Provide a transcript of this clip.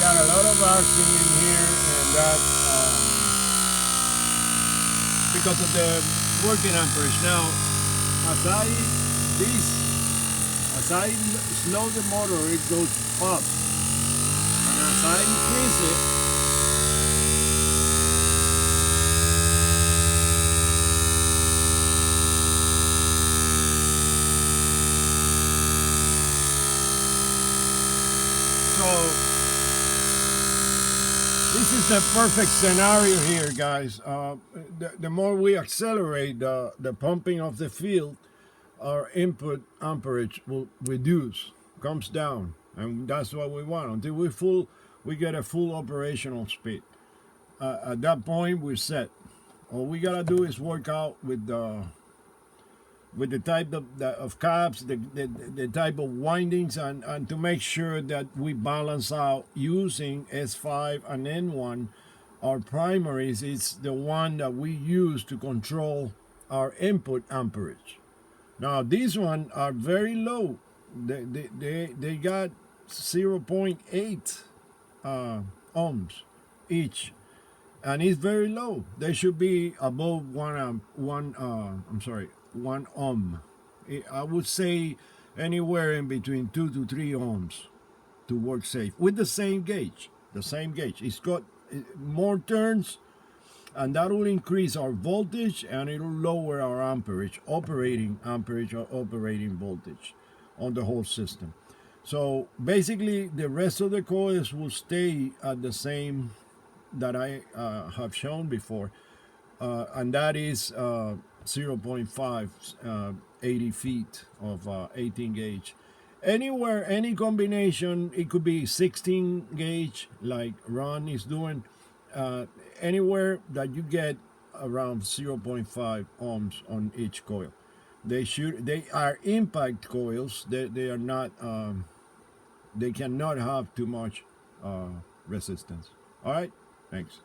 got a lot of arcing in here, and that because of the working amperage. Now, as I slow the motor, it goes up, and as I increase it, so this is the perfect scenario here, guys. The more we accelerate the pumping of the field, our input amperage will reduce, comes down, and that's what we want until we get a full operational speed. At that point, we're set. All we gotta do is work out with the type of caps, the type of windings, and to make sure that we balance out using S5 and N1. Our primaries is the one that we use to control our input amperage. Now these ones are very low. They got 0.8 ohms each, and it's very low. They should be above one ohm. I would say anywhere in between 2 to 3 ohms to work safe with the same gauge. The same gauge. It's got more turns, and that will increase our voltage, and it'll lower our operating voltage on the whole system. So basically, the rest of the coils will stay at the same that I have shown before, and that is 0.5, 80 feet of 18 gauge. Anywhere, any combination, it could be 16 gauge like Ron is doing, anywhere that you get around 0.5 ohms on each coil. They are impact coils. They are not, they cannot have too much resistance. All right, thanks.